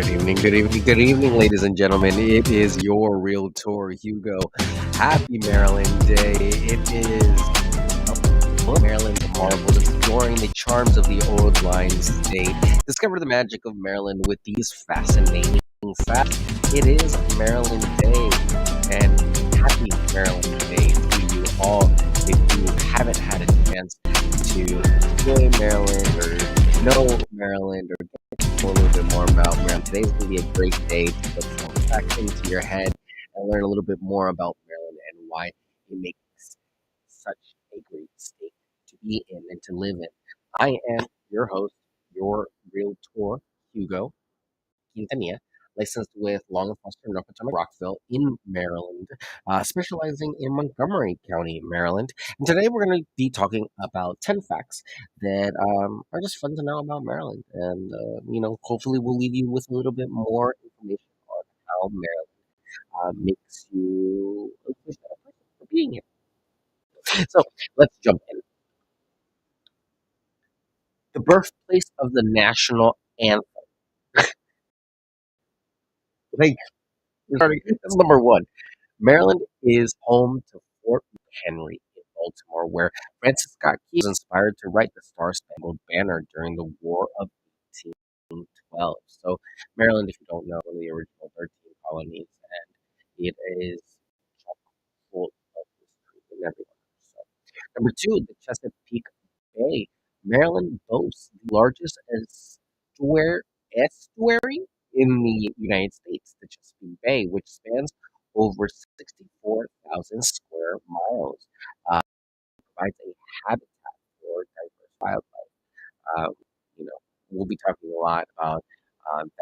Good evening, ladies and gentlemen. It is your realtor, Hugo. Happy Maryland Day. It is Maryland the Marbles, exploring the charms of the old line state. Discover the magic of Maryland with these fascinating facts. It is Maryland Day, and happy Maryland Day to you all. If you haven't had a chance to enjoy Maryland or know Maryland or a little bit more about Maryland. Today's going to be a great day to put some facts into your head and learn a little bit more about Maryland and why it makes such a great state to be in and to live in. I am your host, your realtor, Hugo Quintanilla, licensed with Long and Foster, North Potomac, Rockville in Maryland, specializing in Montgomery County, Maryland. And today we're going to be talking about 10 facts that are just fun to know about Maryland. And, hopefully we'll leave you with a little bit more information on how Maryland makes you a better person for being here. So let's jump in. The birthplace of the national anthem. Like, that's number one. Maryland is home to Fort McHenry in Baltimore, where Francis Scott Key was inspired to write the Star Spangled Banner during the War of 1812. So, Maryland, if you don't know, one of the original 13 colonies, and it is chock full of history and everyone. So, number two, the Chesapeake Bay. Maryland boasts the largest estuary in the United States, the Chesapeake Bay, which spans over 64,000 square miles, uh, provides a habitat for diverse wildlife. Uh, you know, we'll be talking a lot about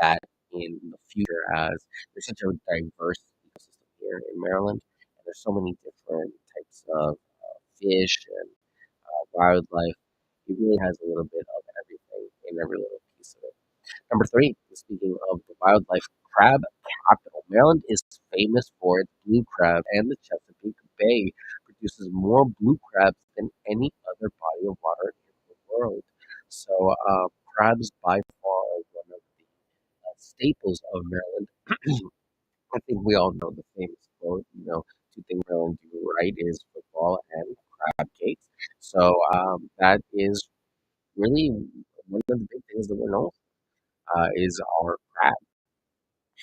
that in the future as there's such a diverse ecosystem here in Maryland, and there's so many different types of fish and wildlife. It really has a little bit of everything in every little piece of it. Number three, speaking of the wildlife, crab capital. Maryland is famous for its blue crab, and the Chesapeake Bay produces more blue crabs than any other body of water in the world. So, crabs by far are one of the staples of Maryland. I think we all know the famous quote, two things Maryland do right is football and crab cakes. So, that is really one of the big things that we're known for, is our crab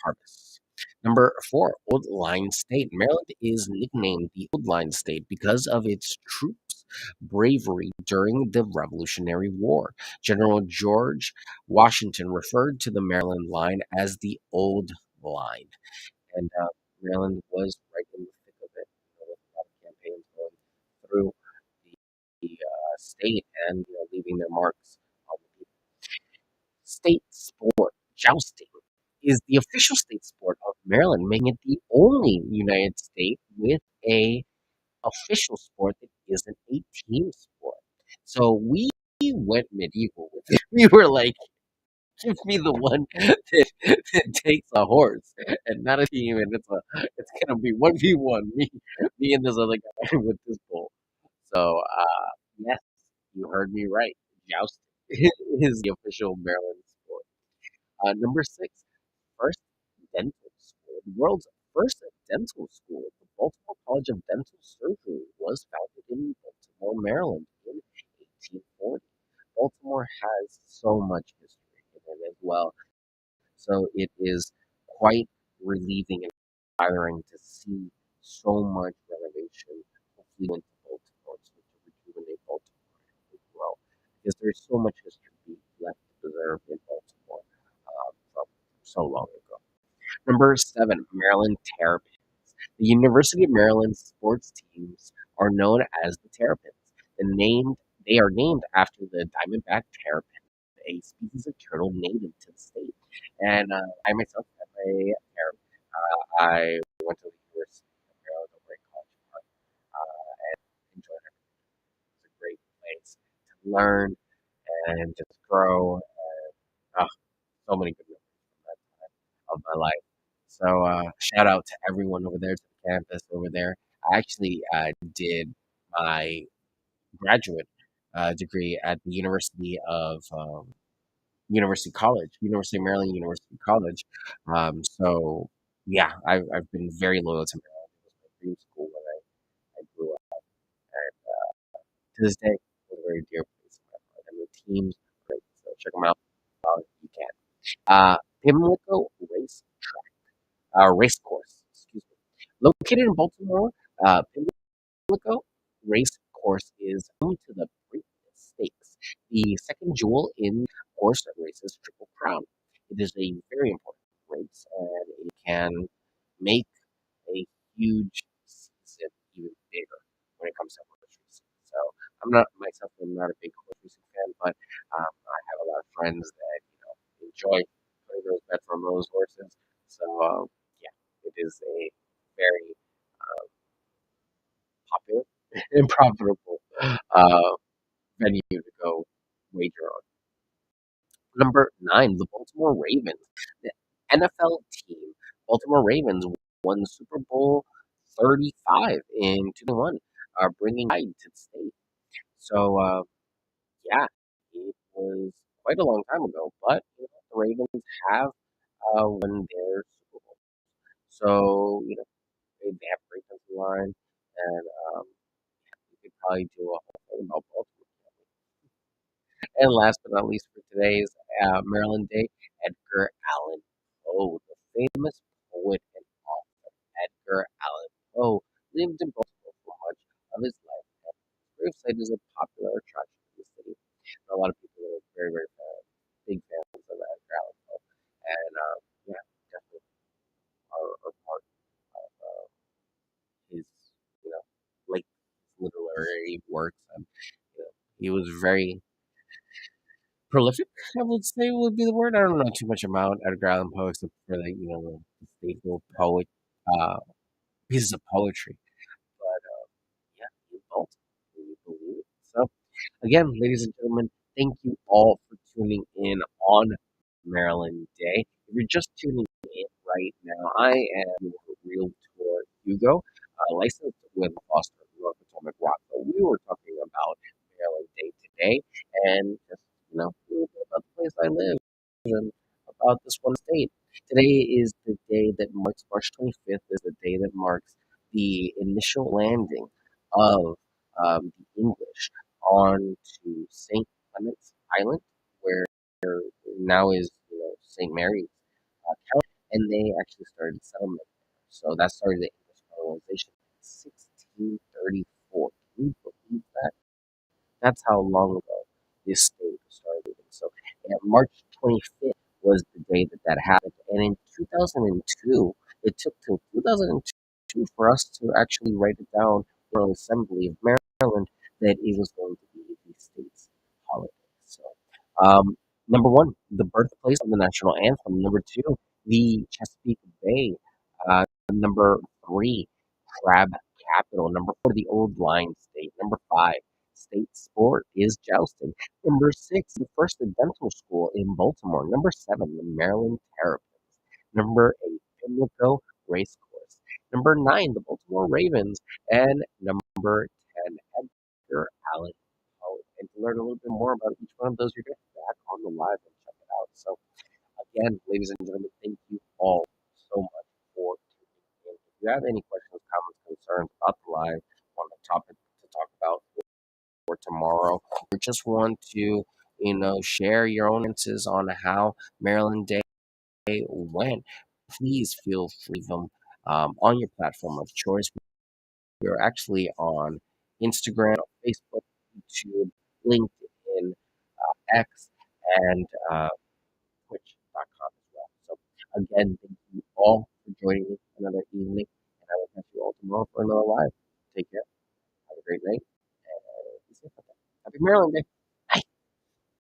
harvests. Number four, Old Line State. Maryland is nicknamed the Old Line State because of its troops' bravery during the Revolutionary War. General George Washington referred to the Maryland line as the Old Line, and Maryland was right in the thick of it, with a lot of campaigns going through the state and leaving their marks on the people. State sport, jousting, is the official state sport of Maryland, making it the only United State with a official sport that isn't a team sport. So we went medieval with it. We were like, give me the one that takes a horse and not a team, and it's gonna be 1v1, me and this other guy with this bull. So yes, you heard me right. Jousting is the official Maryland sport. Number six, first dental school. The world's first dental school, the Baltimore College of Dental Surgery, was founded in Baltimore, Maryland in 1840. Baltimore has so much history in it as well, so it is quite relieving and inspiring to see so much renovation hopefully went to Baltimore to rejuvenate Baltimore as well, because there's so much history left to preserve in Baltimore from so long ago. Number seven, Maryland Terrapins. The University of Maryland sports teams are known as the Terrapins. They are named after the diamondback terrapin, a species of turtle native to the state. And I myself am a terrapin. I went to the University of Maryland over at College Park and enjoyed it. It's a great place to learn and just grow. And so many good memories from that time of my life. So shout out to everyone over there, to the campus over there. I actually did my graduate degree at the University of University College, University of Maryland University College. So yeah, I've been very loyal to Maryland. It was my dream school when I grew up, and to this day, it's a very dear place in my heart. And the teams are great, so check them out. You can. Pimlico Race Course, excuse me, located in Baltimore. Pimlico Race Course is home to the Preakness Stakes, the second jewel in horse races Triple Crown. It is a very important race, and it can make a huge season even bigger when it comes to horse racing. So I'm not a big horse racing fan, but I have a lot of friends that enjoy putting those bets on those horses. So yeah, it is a very popular and profitable uh, venue to go wager on. Number 9, the Baltimore Ravens. The NFL team, Baltimore Ravens, won Super Bowl 35 in 2001, bringing pride to the state. So, yeah, it was quite a long time ago, but the Ravens have won their Super Bowl. So, they have a great defensive line, and we could probably do a whole thing about Baltimore. And last but not least for today's Maryland Day, Edgar Allan Poe, the famous poet and author Edgar Allan Poe, lived in Baltimore for much of his life. And his gravesite is a popular attraction in the city. A lot of people are very, very big fans of Edgar Allan Poe, and yeah, definitely are part of his, you know, like literary works. And he was very prolific, I would say would be the word. I don't know too much about Edgar Allan Poe except for the staple poet uh, pieces of poetry. But yeah, he evolved. Can you believe it? So again, ladies and gentlemen, thank you all for tuning in on Maryland Day. If you're just tuning in right now, I am your realtor Hugo, licensed with Foster North Potomac Rockville. We were talking about Maryland Day today, and just a little bit about the place I live and about this one state. Today is the day that marks March 25th. Is the day that marks the initial landing of the English on to St. Clement's Island, where now is St. Mary's County, and they actually started settlement there. So that started the English colonization in 1634. Can you believe that? That's how long ago this state started. So March 25th was the day that that happened. And in 2002, it took till 2002 for us to actually write it down in the Assembly of Maryland that it was going to be the state's holiday. So, number one, the birthplace of the national anthem. Number two, the Chesapeake Bay. Number three, crab capital. Number four, the Old Line State. Number five, state sport is jousting. Number six, the first dental school in Baltimore. Number seven, the Maryland Terrapins. Number eight, Pimlico Race Course. Number nine, the Baltimore Ravens. And number 10, Edgar Allan Poe. And to learn a little bit more about each one of those, you're going to back on the live and check it out. So, again, ladies and gentlemen, thank you all so much for tuning in. If you have any questions, comments, concerns about the live, on the topic to talk about for tomorrow, or just want to, share your own answers on how Maryland Day went, please feel free to them on your platform of choice. We're actually on Instagram, Facebook, YouTube, LinkedIn, X, and Twitch.com as well. So again, thank you all for joining me another evening, and I will catch you all tomorrow for another live. Take care. Have a great night, and be safe out there. Happy Maryland Day.